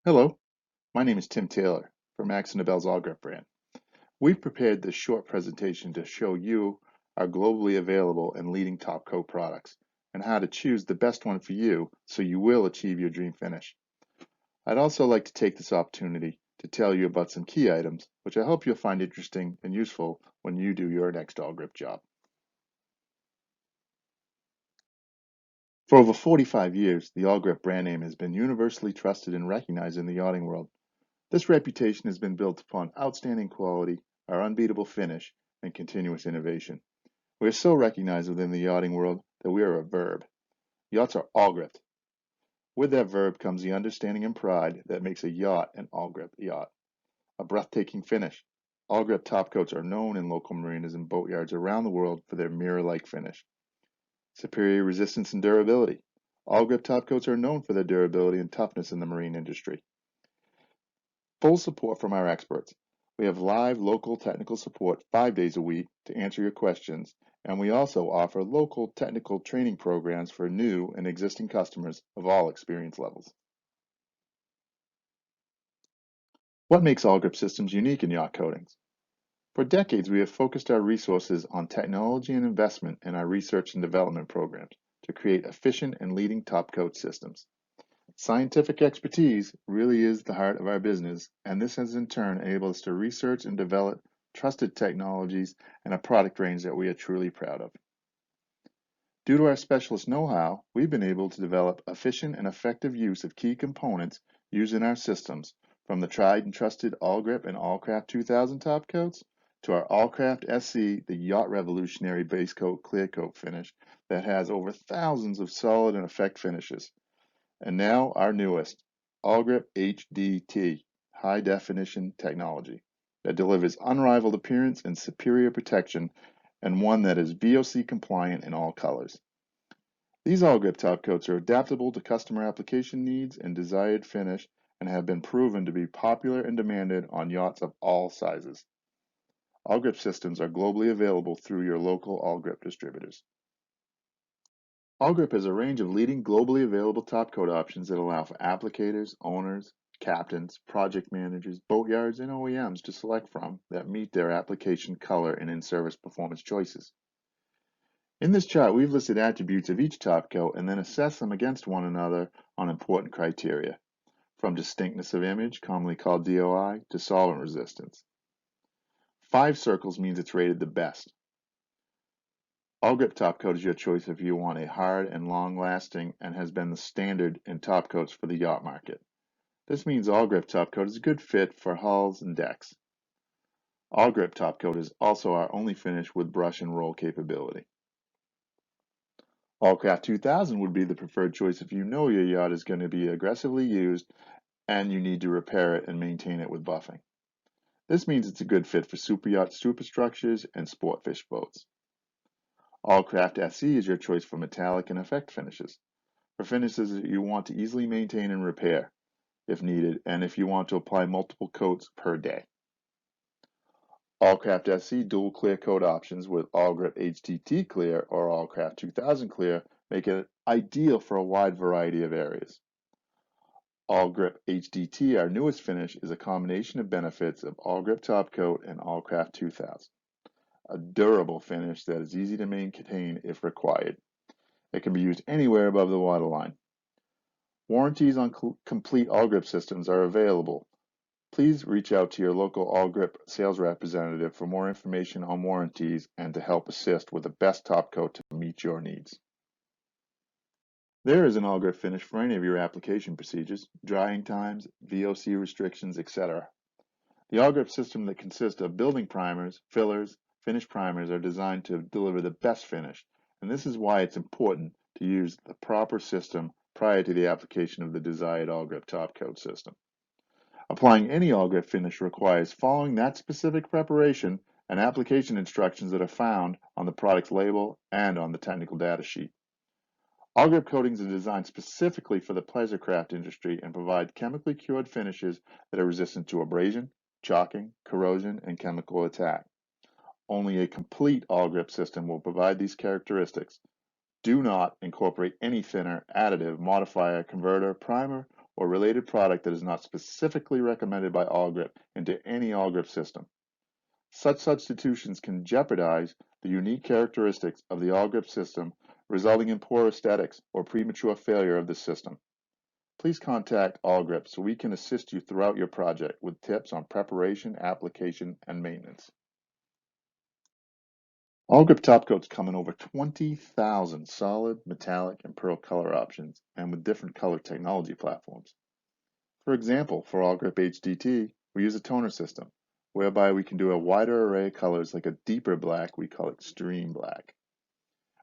Hello, my name is Tim Taylor from Max and Nobel's Awgrip brand. We've prepared this short presentation to show you our globally available and leading top coat products and how to choose the best one for you so you will achieve your dream finish. I'd also like to take this opportunity to tell you about some key items which I hope you'll find interesting and useful when you do your next Awgrip job. For over 45 years, the Awgrip brand name has been universally trusted and recognized in the yachting world. This reputation has been built upon outstanding quality, our unbeatable finish, and continuous innovation. We are so recognized within the yachting world that we are a verb. Yachts are all-gripped. With that verb comes the understanding and pride that makes a yacht an all-grip yacht. A breathtaking finish. All-grip top coats are known in local marinas and boatyards around the world for their mirror-like finish. Superior resistance and durability. All-grip top coats are known for their durability and toughness in the marine industry. Full support from our experts. We have live local technical support 5 days a week to answer your questions, and we also offer local technical training programs for new and existing customers of all experience levels. What makes Awgrip Systems unique in yacht coatings? For decades, we have focused our resources on technology and investment in our research and development programs to create efficient and leading top coat systems. Scientific expertise really is the heart of our business, and this has in turn enabled us to research and develop trusted technologies and a product range that we are truly proud of. Due to our specialist know-how, we've been able to develop efficient and effective use of key components used in our systems, from the tried and trusted Awgrip and Allcraft 2000 top coats to our Allcraft SC, the yacht revolutionary base coat clear coat finish that has over thousands of solid and effect finishes. And now our newest, Awgrip HDT, high definition technology that delivers unrivaled appearance and superior protection, and one that is VOC compliant in all colors. These Awgrip top coats are adaptable to customer application needs and desired finish and have been proven to be popular and demanded on yachts of all sizes. Awgrip systems are globally available through your local Awgrip distributors. Awgrip has a range of leading globally available top coat options that allow for applicators, owners, captains, project managers, boatyards, and OEMs to select from that meet their application color and in-service performance choices. In this chart, we've listed attributes of each top coat and then assessed them against one another on important criteria, from distinctness of image, commonly called DOI, to solvent resistance. 5 circles means it's rated the best. Awgrip top coat is your choice if you want a hard and long-lasting and has been the standard in top coats for the yacht market. This means Awgrip top coat is a good fit for hulls and decks. Awgrip top coat is also our only finish with brush and roll capability. Allcraft 2000 would be the preferred choice if you know your yacht is going to be aggressively used and you need to repair it and maintain it with buffing. This means it's a good fit for superyacht superstructures and sportfish boats. Allcraft SE is your choice for metallic and effect finishes, for finishes that you want to easily maintain and repair if needed, and if you want to apply multiple coats per day. Allcraft SE dual clear coat options with Awgrip HDT Clear or Allcraft 2000 Clear make it ideal for a wide variety of areas. Awgrip HDT, our newest finish, is a combination of benefits of Awgrip Top Coat and Allcraft 2000. A durable finish that is easy to maintain if required. It can be used anywhere above the waterline. Warranties on complete Awgrip systems are available. Please reach out to your local Awgrip sales representative for more information on warranties and to help assist with the best top coat to meet your needs. There is an Awgrip finish for any of your application procedures, drying times, VOC restrictions, etc. The Awgrip system that consists of building primers, fillers, finish primers are designed to deliver the best finish, and this is why it's important to use the proper system prior to the application of the desired Awgrip top coat system. Applying any Awgrip finish requires following that specific preparation and application instructions that are found on the product's label and on the technical data sheet. Awgrip coatings are designed specifically for the pleasure craft industry and provide chemically cured finishes that are resistant to abrasion, chalking, corrosion, and chemical attack. Only a complete Awgrip system will provide these characteristics. Do not incorporate any thinner, additive, modifier, converter, primer, or related product that is not specifically recommended by Awgrip into any Awgrip system. Such substitutions can jeopardize the unique characteristics of the Awgrip system, resulting in poor aesthetics or premature failure of the system. Please contact Awgrip so we can assist you throughout your project with tips on preparation, application, and maintenance. Awlgrip Topcoats come in over 20,000 solid, metallic, and pearl color options, and with different color technology platforms. For example, for Awlgrip HDT, we use a toner system, whereby we can do a wider array of colors like a deeper black we call extreme black.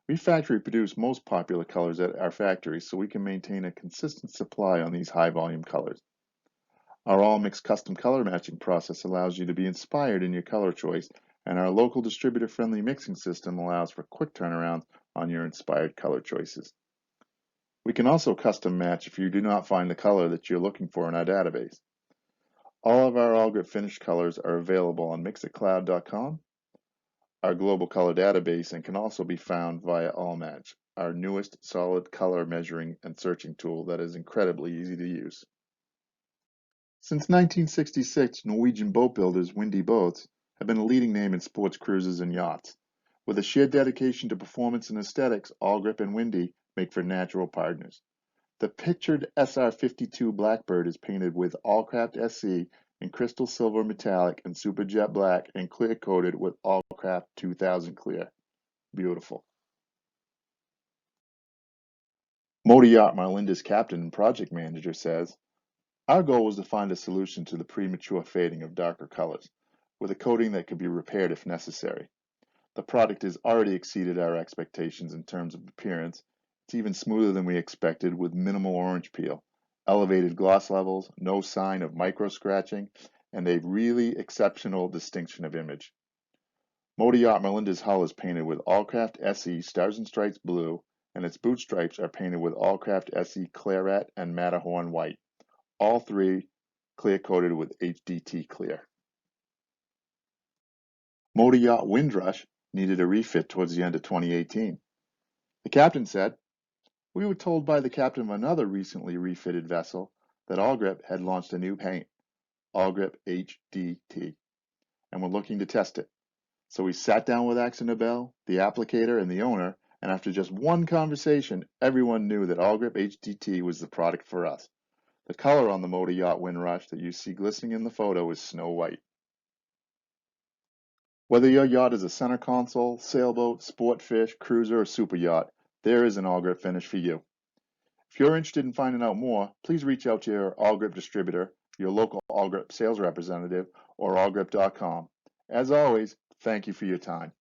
We factory produce most popular colors at our factory so we can maintain a consistent supply on these high volume colors. Our all-mix custom color matching process allows you to be inspired in your color choice, and our local distributor-friendly mixing system allows for quick turnarounds on your inspired color choices. We can also custom match if you do not find the color that you're looking for in our database. All of our Awgrip finished colors are available on mixitcloud.com, our global color database, and can also be found via AllMatch, our newest solid color measuring and searching tool that is incredibly easy to use. Since 1966, Norwegian boat builders Windy Boats have been a leading name in sports cruises and yachts. With a shared dedication to performance and aesthetics, Awgrip and Windy make for natural partners. The pictured SR-52 Blackbird is painted with Allcraft SE in crystal silver metallic and super jet black and clear coated with Allcraft 2000 clear. Beautiful. Motor Yacht Marlinda's captain and project manager says, "Our goal was to find a solution to the premature fading of darker colors, with a coating that could be repaired if necessary. The product has already exceeded our expectations in terms of appearance. It's even smoother than we expected with minimal orange peel, elevated gloss levels, no sign of micro scratching, and a really exceptional distinction of image." Motor Yacht Marlinda's hull is painted with Allcraft SE Stars and Stripes blue, and its boot stripes are painted with Allcraft SE Claret and Matterhorn white. All three clear-coated with HDT clear. Motor Yacht Windrush needed a refit towards the end of 2018. The captain said, "We were told by the captain of another recently refitted vessel that Awgrip had launched a new paint, Awgrip HDT, and were looking to test it. So we sat down with AkzoNobel, the applicator, and the owner, and after just one conversation, everyone knew that Awgrip HDT was the product for us. The color on the Motor Yacht Windrush that you see glistening in the photo is snow white." Whether your yacht is a center console, sailboat, sport fish, cruiser, or super yacht, there is an Awgrip finish for you. If you're interested in finding out more, please reach out to your Awgrip distributor, your local Awgrip sales representative, or awgrip.com. As always, thank you for your time.